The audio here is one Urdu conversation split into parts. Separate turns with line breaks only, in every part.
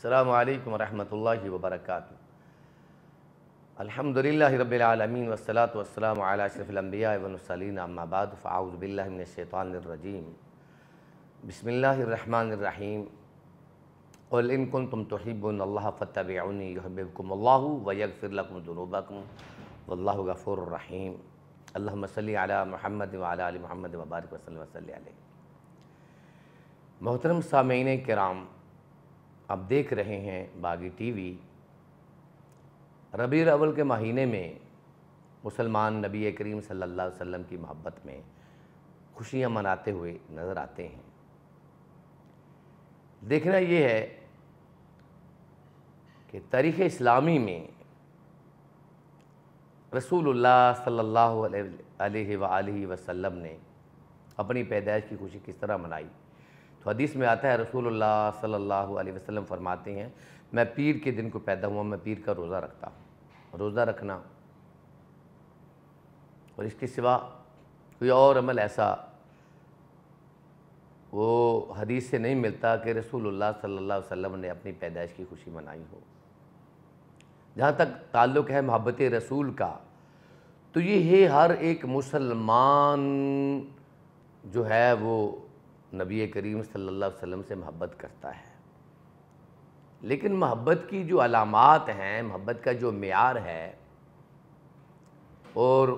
السلام علیکم ورحمۃ اللہ وبرکاتہ۔ الحمدللہ رب العالمین والصلاة والسلام علی اشرف الانبیاء والمرسلین، اما بعد فاعوذ باللہ من الشیطان الرجیم، بسم اللہ الرحمن الرحیم۔ قل ان کنتم تحبون اللہ فاتبعونی یحببکم اللہ ویغفر لکم ذنوبکم واللہ غفور الرحیم۔ اللہم صلی علی محمد وعلی آل محمد وبارک وسلم وصلی علیہ۔ محترم سامعین کرام، آپ دیکھ رہے ہیں باغی ٹی وی۔ ربیع الاول کے مہینے میں مسلمان نبی کریم صلی اللہ علیہ وسلم کی محبت میں خوشیاں مناتے ہوئے نظر آتے ہیں۔ دیکھنا یہ ہے کہ تاریخ اسلامی میں رسول اللہ صلی اللہ علیہ وآلہ وسلم نے اپنی پیدائش کی خوشی کس طرح منائی۔ تو حدیث میں آتا ہے، رسول اللہ صلی اللہ علیہ وسلم فرماتے ہیں، میں پیر کے دن کو پیدا ہوا، میں پیر کا روزہ رکھتا ہوں۔ روزہ رکھنا اور اس کے سوا کوئی اور عمل ایسا وہ حدیث سے نہیں ملتا کہ رسول اللہ صلی اللہ علیہ وسلم نے اپنی پیدائش کی خوشی منائی ہو۔ جہاں تک تعلق ہے محبت رسول کا، تو یہ ہے ہر ایک مسلمان جو ہے وہ نبی کریم صلی اللہ علیہ وسلم سے محبت کرتا ہے۔ لیکن محبت کی جو علامات ہیں، محبت کا جو معیار ہے، اور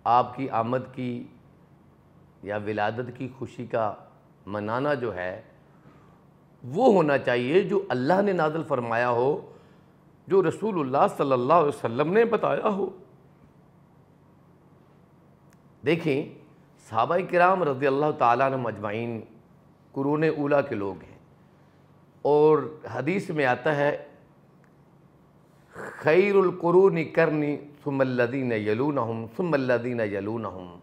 آپ کی آمد کی یا ولادت کی خوشی کا منانا جو ہے، وہ ہونا چاہیے جو اللہ نے نازل فرمایا ہو، جو رسول اللہ صلی اللہ علیہ وسلم نے بتایا ہو۔ دیکھیں، صحابہ کرام رضی اللہ تعالیٰ عنہم اجمعین قرون اولیٰ کے لوگ ہیں، اور حدیث میں آتا ہے، خیر القرون قرنی ثم الذین یلونہم ثم الذین یلونہم،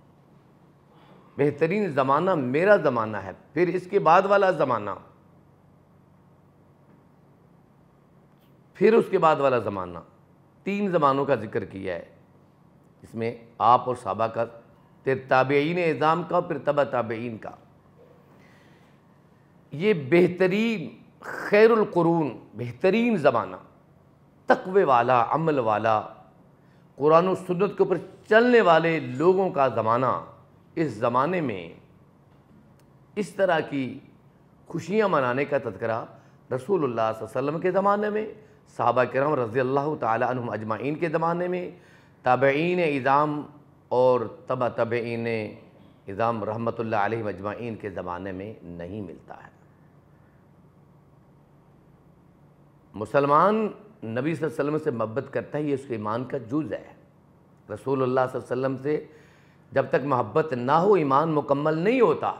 بہترین زمانہ میرا زمانہ ہے، پھر اس کے بعد والا زمانہ، پھر اس کے بعد والا زمانہ۔ 3 زمانوں کا ذکر کیا ہے، اس میں آپ اور صحابہ کا، پھر تابعین اعظام کا، پھر تبع تابعین کا۔ یہ بہترین خیر القرون، بہترین زمانہ، تقوی والا، عمل والا، قرآن و سنت کے اوپر چلنے والے لوگوں کا زمانہ۔ اس زمانے میں اس طرح کی خوشیاں منانے کا تذکرہ رسول اللہ صلی اللہ علیہ وسلم کے زمانے میں، صحابہ کرام رضی اللہ تعالی عنہم اجمعین کے زمانے میں، تابعین اعظام اور تبع تابعین اعظام رحمۃ اللہ علیہ اجمعین کے زمانے میں نہیں ملتا ہے۔ مسلمان نبی صلی اللہ علیہ وسلم سے محبت کرتا ہے، یہ اس کے ایمان کا جز ہے۔ رسول اللہ صلی اللہ علیہ وسلم سے جب تک محبت نہ ہو، ایمان مکمل نہیں ہوتا۔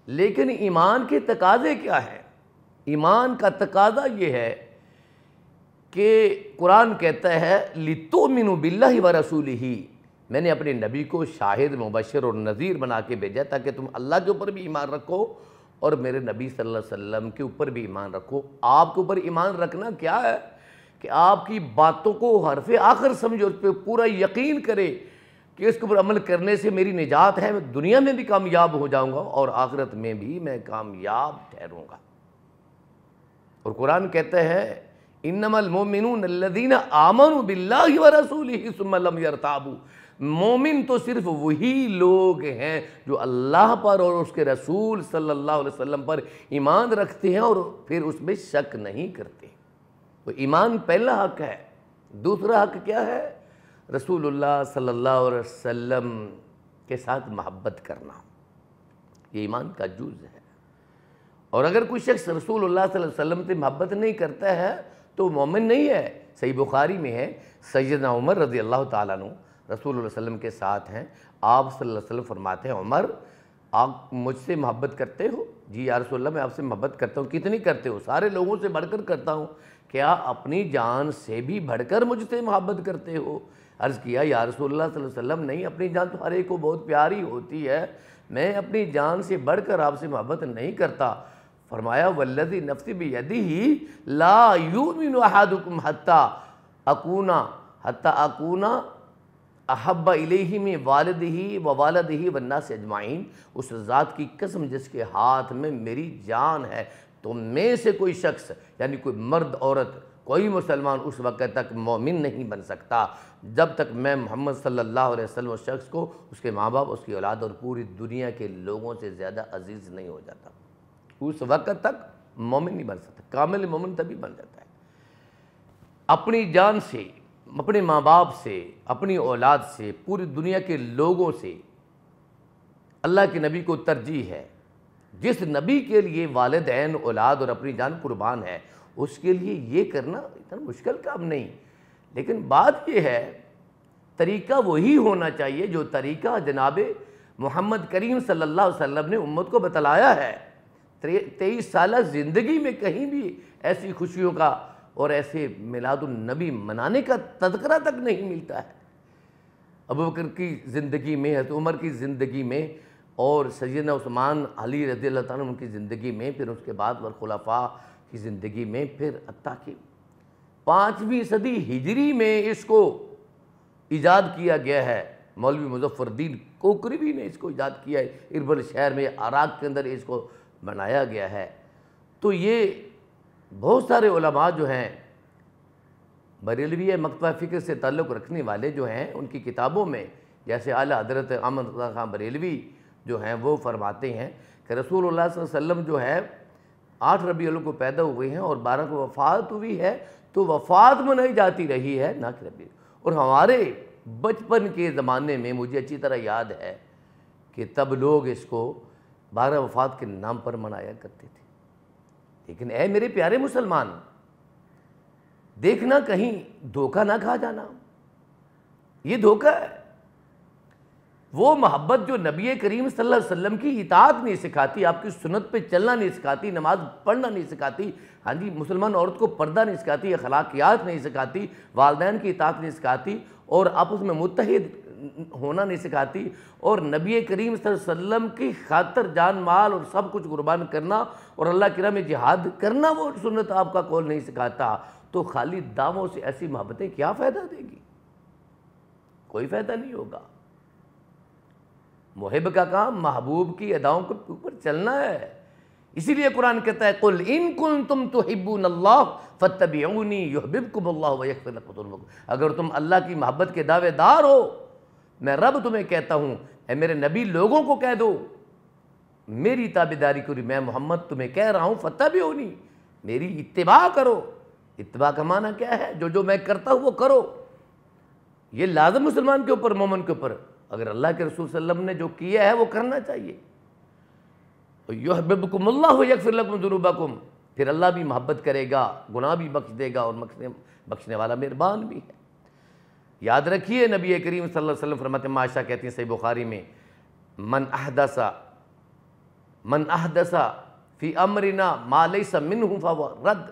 لیکن ایمان کے تقاضے کیا ہے؟ ایمان کا تقاضا یہ ہے کہ قرآن کہتا ہے، لِتُؤْمِنُوا بِاللَّهِ وَرَسُولِهِ، میں نے اپنے نبی کو شاہد، مبشر اور نذیر بنا کے بھیجا تاکہ تم اللہ کے اوپر بھی ایمان رکھو اور میرے نبی صلی اللہ علیہ وسلم کے اوپر بھی ایمان رکھو۔ آپ کے اوپر ایمان رکھنا کیا ہے؟ کہ آپ کی باتوں کو حرف آخر سمجھو، اس پہ پورا یقین کرے کہ اس کے اوپر عمل کرنے سے میری نجات ہے، میں دنیا میں بھی کامیاب ہو جاؤں گا اور آخرت میں بھی میں کامیاب ٹھہروں گا۔ اور قرآن کہتا ہے، انما المؤمنون الذین آمنوا باللہ ورسولہ ثم لم یرتابوا، مومن تو صرف وہی لوگ ہیں جو اللہ پر اور اس کے رسول صلی اللہ علیہ وسلم پر ایمان رکھتے ہیں اور پھر اس میں شک نہیں کرتے۔ تو ایمان پہلا حق ہے۔ دوسرا حق کیا ہے؟ رسول اللہ صلی اللہ علیہ وسلم کے ساتھ محبت کرنا، یہ ایمان کا جز ہے۔ اور اگر کوئی شخص رسول اللہ صلی اللہ علیہ وسلم سے محبت نہیں کرتا ہے تو مومن نہیں ہے۔ صحیح بخاری میں ہے، سیدنا عمر رضی اللہ تعالیٰ عنہ رسول اللہ علیہ وسلم کے ساتھ ہیں، آپ صلی اللہ علیہ وسلم فرماتے ہیں، عمر آپ مجھ سے محبت کرتے ہو؟ جی یا رسول اللہ، میں آپ سے محبت کرتا ہوں۔ کتنی کرتے ہو؟ سارے لوگوں سے بڑھ کر کرتا ہوں۔ کیا اپنی جان سے بھی بڑھ کر مجھ سے محبت کرتے ہو؟ عرض کیا، یا رسول اللہ صلی اللہ علیہ وسلم، نہیں، اپنی جان تو ہر ایک کو بہت پیاری ہوتی ہے، میں اپنی جان سے بڑھ کر آپ سے محبت نہیں کرتا۔ فرمایا، والذی نفسی بیدہ لا یؤمن احدکم حتی اکون احب الیہ من والدہ ووالدہ والناس اجمعین، اس ذات کی قسم جس کے ہاتھ میں میری جان ہے، تم میں سے کوئی شخص یعنی کوئی مرد عورت کوئی مسلمان اس وقت تک مومن نہیں بن سکتا جب تک میں محمد صلی اللہ علیہ وسلم اس شخص کو اس کے ماں باپ، اس کی اولاد اور پوری دنیا کے لوگوں سے زیادہ عزیز نہیں ہو جاتا۔ اس وقت تک مومن نہیں بن سکتا۔ کامل مومن تبھی بن جاتا ہے اپنی جان سے، اپنے ماں باپ سے، اپنی اولاد سے، پوری دنیا کے لوگوں سے اللہ کے نبی کو ترجیح ہے۔ جس نبی کے لیے والدین، اولاد اور اپنی جان قربان ہے، اس کے لیے یہ کرنا اتنا مشکل کام نہیں۔ لیکن بات یہ ہے طریقہ وہی ہونا چاہیے جو طریقہ جناب محمد کریم صلی اللہ علیہ وسلم نے امت کو بتلایا ہے۔ 23 سالہ زندگی میں کہیں بھی ایسی خوشیوں کا اور ایسے میلاد النبی منانے کا تذکرہ تک نہیں ملتا ہے۔ ابوبکر کی زندگی میں، حضرت عمر کی زندگی میں اور سیدنا عثمان علی رضی اللہ تعالیٰ عنہ کی زندگی میں، پھر اس کے بعد والخلفاء کی زندگی میں، پھر حتیٰ کہ 5ویں صدی ہجری میں اس کو ایجاد کیا گیا ہے۔ مولوی مظفر الدین کوکربی نے اس کو ایجاد کیا ہے، اربل شہر میں عراق کے اندر اس کو بنایا گیا ہے۔ تو یہ بہت سارے علماء جو ہیں بریلوی مکتبہ فکر سے تعلق رکھنے والے جو ہیں، ان کی کتابوں میں جیسے اعلیٰ حضرت احمد رضا خان بریلوی جو ہیں وہ فرماتے ہیں کہ رسول اللہ صلی اللہ علیہ وسلم جو ہے 8 ربیع الاول کو پیدا ہوئے ہیں اور 12 کو وفات ہوئی ہے، تو وفات منائی جاتی رہی ہے نہ کہ ربیع۔ اور ہمارے بچپن کے زمانے میں مجھے اچھی طرح یاد ہے کہ تب لوگ اس کو 12 وفات کے نام پر منایا کرتے تھے۔ لیکن اے میرے پیارے مسلمان، دیکھنا کہیں دھوکہ نہ کھا جانا، یہ دھوکہ ہے۔ وہ محبت جو نبی کریم صلی اللہ علیہ وسلم کی اطاعت نہیں سکھاتی، آپ کی سنت پہ چلنا نہیں سکھاتی، نماز پڑھنا نہیں سکھاتی، ہاں جی مسلمان عورت کو پردہ نہیں سکھاتی، اخلاقیات نہیں سکھاتی، والدین کی اطاعت نہیں سکھاتی اور آپس میں متحد ہونا نہیں سکھاتی، اور نبی کریم صلی اللہ علیہ وسلم کی خاطر جان مال اور سب کچھ قربان کرنا اور اللہ کی راہ میں جہاد کرنا وہ سنت آپ کا قول نہیں سکھاتا، تو خالی دعووں سے ایسی محبتیں کیا فائدہ دے گی؟ کوئی فائدہ نہیں ہوگا۔ محب کا کام محبوب کی اداؤں کے اوپر چلنا ہے۔ اسی لیے قرآن کہتا ہے قُلْ إِن كُنْتُمْ تُحِبُّونَ اللَّهَ فَاتَّبِعُونِي يُحْبِبْكُمُ اللَّهُ وَيَغْفِرْ لَكُمْ ذُنُوبَكُمْ۔ اگر تم اللہ کی محبت کے دعوے دار ہو، میں رب تمہیں کہتا ہوں، اے میرے نبی لوگوں کو کہہ دو میری تابعداری کرو، میں محمد تمہیں کہہ رہا ہوں فَاتَّبِعُونِي، میری اتباع کرو۔ اتباع کا معنی کیا ہے؟ جو میں کرتا ہوں وہ کرو۔ یہ لازم مسلمان کے اوپر، مومن کے اوپر، اگر اللہ کے رسول صلی اللہ علیہ وسلم نے جو کیا ہے وہ کرنا چاہیے۔ یحببکم اللہ ویغفر لکم ذنوبکم، پھر اللہ بھی محبت کرے گا، گناہ بھی بخش دے گا، اور بخشنے والا مہربان بھی ہے۔ یاد رکھیے نبی کریم صلی اللہ علیہ وسلم فرماتے ہیں، عائشہ کہتی ہیں صحیح بخاری میں، من احدث فی امرنا ما لیس منہ فہو رد،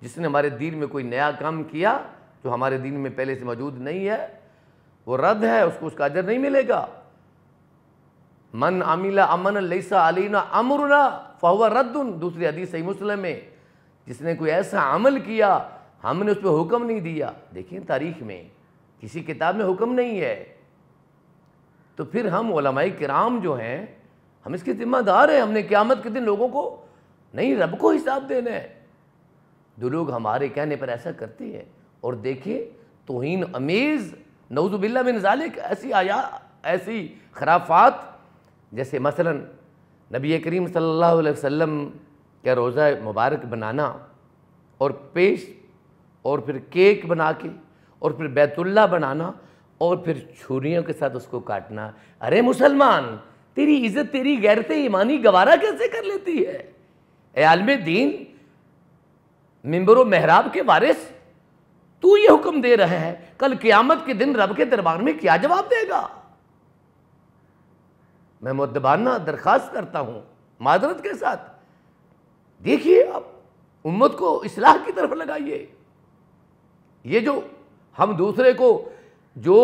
جس نے ہمارے دین میں کوئی نیا کام کیا جو ہمارے دین میں پہلے سے موجود نہیں ہے، وہ رد ہے، اس کو اس کا اجر نہیں ملے گا۔ من عمل عملا لیس علینا امرنا فہو رد، دوسری حدیث صحیح مسلم میں، جس نے کوئی ایسا عمل کیا ہم نے اس پہ حکم نہیں دیا۔ دیکھیں تاریخ میں کسی کتاب میں حکم نہیں ہے، تو پھر ہم علماء کرام جو ہیں ہم اس کے ذمہ دار ہیں، ہم نے قیامت کے دن لوگوں کو نہیں رب کو حساب دینا ہے۔ جو لوگ ہمارے کہنے پر ایسا کرتے ہیں، اور دیکھیں توہین امیز نعوذ باللہ من ذالک ایسی خرافات، جیسے مثلا نبی کریم صلی اللہ علیہ وسلم کا روزہ مبارک بنانا اور پیش، اور پھر کیک بنا کے، اور پھر بیت اللہ بنانا، اور پھر چھریوں کے ساتھ اس کو کاٹنا۔ ارے مسلمان، تیری عزت، تیری غیرت ایمانی گوارا کیسے کر لیتی ہے؟ اے عالم دین، منبر و محراب کے وارث، تو یہ حکم دے رہا ہے، کل قیامت کے دن رب کے دربار میں کیا جواب دے گا؟ میں مؤدبانہ درخواست کرتا ہوں معذرت کے ساتھ، دیکھیے آپ امت کو اصلاح کی طرف لگائیے۔ یہ جو ہم دوسرے کو جو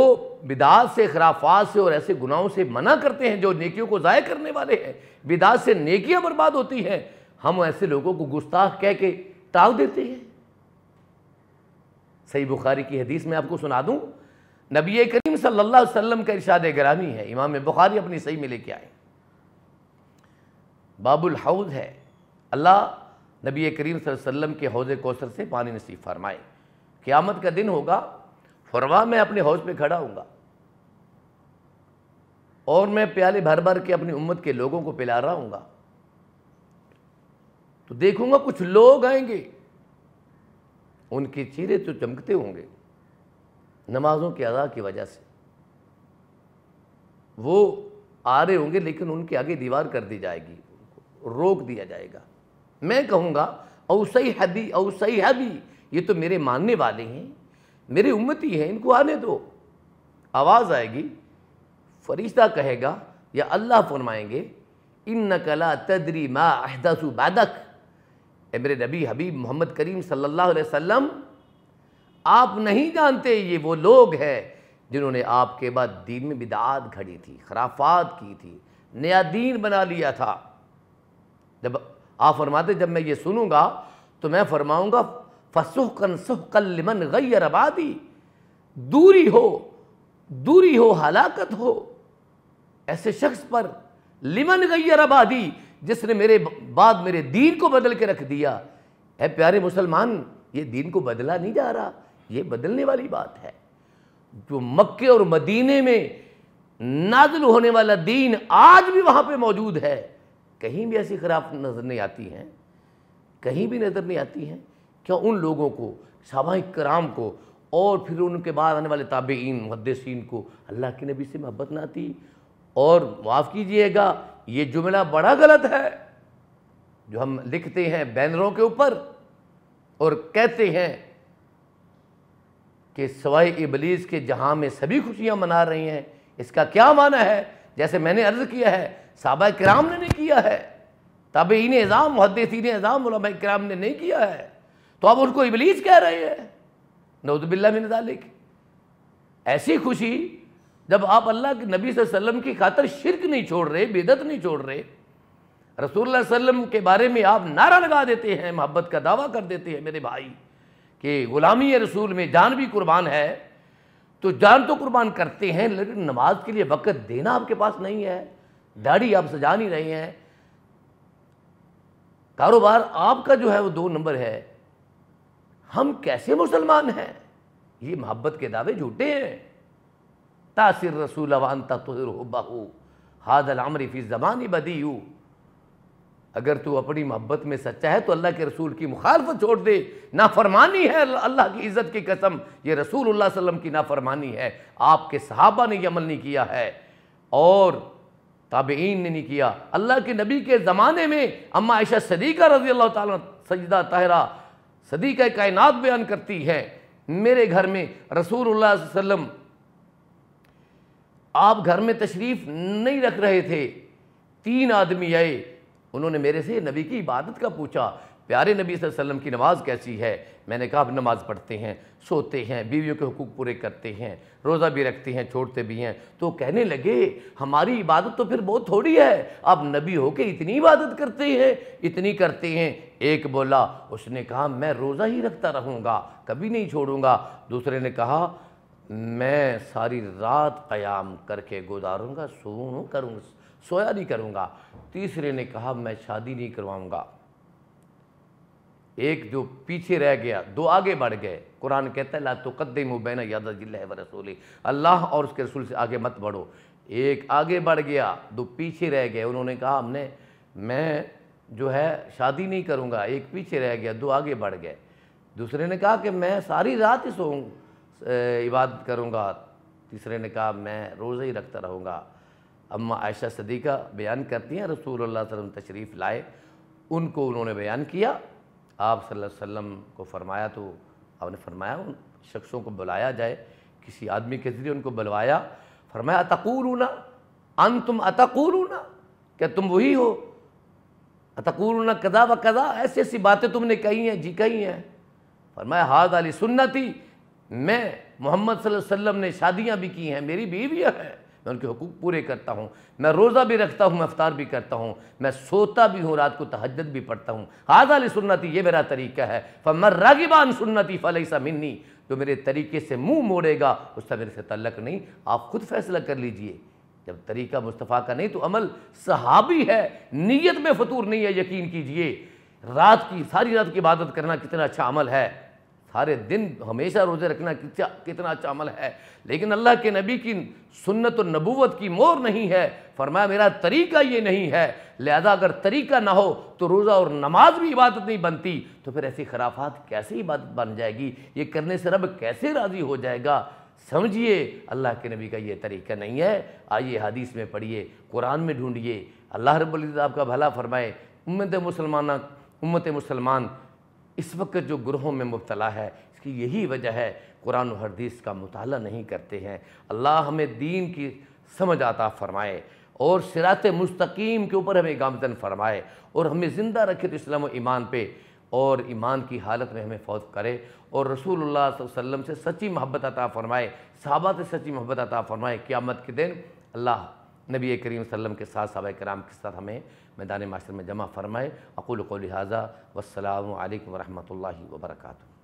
بدعات سے، خرافات سے اور ایسے گناہوں سے منع کرتے ہیں جو نیکیوں کو ضائع کرنے والے ہیں، بدعات سے نیکیاں برباد ہوتی ہیں، ہم ایسے لوگوں کو گستاخ کہہ کے ٹال دیتے ہیں۔ صحیح بخاری کی حدیث میں آپ کو سنا دوں، نبی کریم صلی اللہ علیہ وسلم کا ارشاد گرامی ہے، امام بخاری اپنی صحیح میں لے کے آئے، باب الحوض ہے، اللہ نبی کریم صلی اللہ علیہ وسلم کے حوض کوثر سے پانی نصیب فرمائے۔ قیامت کا دن ہوگا، فرما میں اپنے حوض پہ کھڑا ہوں گا اور میں پیالے بھر بھر کے اپنی امت کے لوگوں کو پلا رہا ہوں گا، تو دیکھوں گا کچھ لوگ آئیں گے، ان کے چہرے تو چمکتے ہوں گے نمازوں کی ادا کی وجہ سے، وہ آ رہے ہوں گے لیکن ان کے آگے دیوار کر دی جائے گی، روک دیا جائے گا۔ میں کہوں گا اوسئی حبی اوسئی حبی، یہ تو میرے ماننے والے ہیں، میرے امتی ہیں، ان کو آنے دو۔ آواز آئے گی، فرشتہ کہے گا یا اللہ فرمائیں گے انک لا تدری ما احدث بعدک، اے میرے نبی حبیب محمد کریم صلی اللہ علیہ وسلم، آپ نہیں جانتے یہ وہ لوگ ہیں جنہوں نے آپ کے بعد دین میں بدعات گھڑی تھی، خرافات کی تھی، نیا دین بنا لیا تھا۔ جب آپ فرماتے جب میں یہ سنوں گا تو میں فرماؤں گا فَسُحْقًا سُحْقًا لِمَنْ غَيَّرَ بَعْدِي، دوری ہو ہلاکت ہو ایسے شخص پر، لمن غیر بادی، جس نے میرے بعد میرے دین کو بدل کے رکھ دیا۔ اے پیارے مسلمان، یہ دین کو بدلا نہیں جا رہا، یہ بدلنے والی بات ہے۔ جو مکے اور مدینے میں نازل ہونے والا دین آج بھی وہاں پہ موجود ہے، کہیں بھی ایسی خراب نظر نہیں آتی ہیں، کہیں بھی نظر نہیں آتی ہیں۔ کیا ان لوگوں کو، صحابہ کرام کو اور پھر ان کے بعد آنے والے تابعین محدثین کو اللہ کے نبی سے محبت نہ تھی؟ اور معاف کیجئے گا، یہ جملہ بڑا غلط ہے جو ہم لکھتے ہیں بینروں کے اوپر اور کہتے ہیں کہ سوائے ابلیس کے جہاں میں سبھی خوشیاں منا رہی ہیں۔ اس کا کیا معنی ہے؟ جیسے میں نے عرض کیا ہے، صحابہ کرام نے نہیں کیا ہے، تابعین اعظام محدثین اعظام علماء کرام نے نہیں کیا ہے، تو اب ان کو ابلیس کہہ رہے ہیں، نعوذ باللہ من ذالک۔ ایسی خوشی جب آپ اللہ کے نبی صلی اللہ علیہ وسلم کی خاطر شرک نہیں چھوڑ رہے، بدعت نہیں چھوڑ رہے، رسول اللہ صلی اللہ علیہ وسلم کے بارے میں آپ نعرہ لگا دیتے ہیں، محبت کا دعویٰ کر دیتے ہیں میرے بھائی کہ غلامی رسول میں جان بھی قربان ہے، تو جان تو قربان کرتے ہیں لیکن نماز کے لیے وقت دینا آپ کے پاس نہیں ہے، داڑھی آپ سجا نہیں رہے ہیں، کاروبار آپ کا جو ہے وہ 2 نمبر ہے۔ ہم کیسے مسلمان ہیں؟ یہ محبت کے دعوے جھوٹے ہیں۔ تاثر رسول وانت تظہر حبہ ھذا الامر فی الزمان بدیع، اگر تو اپنی محبت میں سچا ہے تو اللہ کے رسول کی مخالفت چھوڑ دے، نافرمانی ہے اللہ کی عزت کی قسم، یہ رسول اللہ صلی اللہ علیہ وسلم کی نافرمانی ہے۔ آپ کے صحابہ نے یہ عمل نہیں کیا ہے اور تابعین نے نہیں کیا۔ اللہ کے نبی کے زمانے میں اما عائشہ صدیقہ رضی اللہ تعالیٰ سجدہ طاہرہ صدیقہ کائنات بیان کرتی ہے، میرے گھر میں رسول اللہ صلی اللہ علیہ وسلم آپ گھر میں تشریف نہیں رکھ رہے تھے، 3 آدمی آئے، انہوں نے میرے سے نبی کی عبادت کا پوچھا، پیارے نبی صلی اللہ علیہ وسلم کی نماز کیسی ہے؟ میں نے کہا اب نماز پڑھتے ہیں، سوتے ہیں، بیویوں کے حقوق پورے کرتے ہیں، روزہ بھی رکھتے ہیں، چھوڑتے بھی ہیں۔ تو کہنے لگے ہماری عبادت تو پھر بہت تھوڑی ہے، آپ نبی ہو کے اتنی عبادت کرتے ہیں، اتنی کرتے ہیں۔ ایک بولا، اس نے کہا میں روزہ ہی رکھتا رہوں گا، کبھی نہیں چھوڑوں گا۔ دوسرے نے کہا میں ساری رات قیام کر کے گزاروں گا، سویا نہیں کروں گا۔ تیسرے نے کہا میں شادی نہیں کرواؤں گا۔ ایک جو پیچھے رہ گیا، 2 آگے بڑھ گئے۔ قرآن کہتا ہے لا تقدموا بین یدی اللہ ورسولہ، اللہ اور اس کے رسول سے آگے مت بڑھو۔ ایک آگے بڑھ گیا، 2 پیچھے رہ گئے، انہوں نے کہا میں جو ہے شادی نہیں کروں گا۔ ایک پیچھے رہ گیا، 2 آگے بڑھ گئے۔ دوسرے نے کہا کہ میں ساری رات ہی عبادت کروں گا۔ تیسرے نے کہا میں روزہ ہی رکھتا رہوں گا۔ اما عائشہ صدیقہ بیان کرتی ہیں رسول اللہ صلی اللہ علیہ وسلم تشریف لائے، ان کو انہوں نے بیان کیا، آپ صلی اللہ علیہ وسلم کو فرمایا، تو آپ نے فرمایا ان شخصوں کو بلایا جائے، کسی آدمی کے ذریعے ان کو بلوایا، فرمایا اتقولون انتم اتقولون، کیا تم وہی ہو؟ اتقولون کذا و کذا، ایسی ایسی باتیں تم نے کہی ہیں، جی کہی ہیں۔ فرمایا ھذا لسنتی، میں محمد صلی اللہ علیہ وسلم نے شادیاں بھی کی ہیں، میری بیویاں ہیں، میں ان کے حقوق پورے کرتا ہوں، میں روزہ بھی رکھتا ہوں، میں افطار بھی کرتا ہوں، میں سوتا بھی ہوں، رات کو تہجد بھی پڑھتا ہوں، ھذا لسنتی، یہ میرا طریقہ ہے۔ فمن رغب عن سنتی فلیس منی، جو میرے طریقے سے منہ موڑے گا اس کا میرے سے تعلق نہیں۔ آپ خود فیصلہ کر لیجئے، جب طریقہ مصطفیٰ کا نہیں تو عمل صحابی ہے، نیت میں فطور نہیں ہے۔ یقین کیجئے ساری رات کی عبادت کرنا کتنا اچھا عمل ہے، سارے دن ہمیشہ روزے رکھنا کتنا اچھا عمل ہے، لیکن اللہ کے نبی کی سنت و نبوت کی مور نہیں ہے، فرمایا میرا طریقہ یہ نہیں ہے، لہذا اگر طریقہ نہ ہو تو روزہ اور نماز بھی عبادت نہیں بنتی، تو پھر ایسی خرافات کیسے عبادت بن جائے گی؟ یہ کرنے سے رب کیسے راضی ہو جائے گا؟ سمجھیے اللہ کے نبی کا یہ طریقہ نہیں ہے۔ آئیے حدیث میں پڑھیے، قرآن میں ڈھونڈیے، اللہ رب العزت آپ کا بھلا فرمائے۔ امت مسلمان اس وقت جو گروہوں میں مبتلا ہے، اس کی یہی وجہ ہے، قرآن و حدیث کا مطالعہ نہیں کرتے ہیں۔ اللہ ہمیں دین کی سمجھ عطا فرمائے اور صراط مستقیم کے اوپر ہمیں گامزن فرمائے اور ہمیں زندہ رکھے تو اسلام و ایمان پہ، اور ایمان کی حالت میں ہمیں فوت کرے، اور رسول اللہ صلی اللہ علیہ وسلم سے سچی محبت عطا فرمائے، صحابہ سے سچی محبت عطا فرمائے۔ قیامت کے دن اللہ نبی کریم صلی اللہ علیہ وسلم کے ساتھ، صحابہ کرام کے ساتھ ہمیں میدان محشر میں جمع فرمائے۔ اقول قولی ھذا والسلام علیکم ورحمۃ اللہ وبرکاتہ۔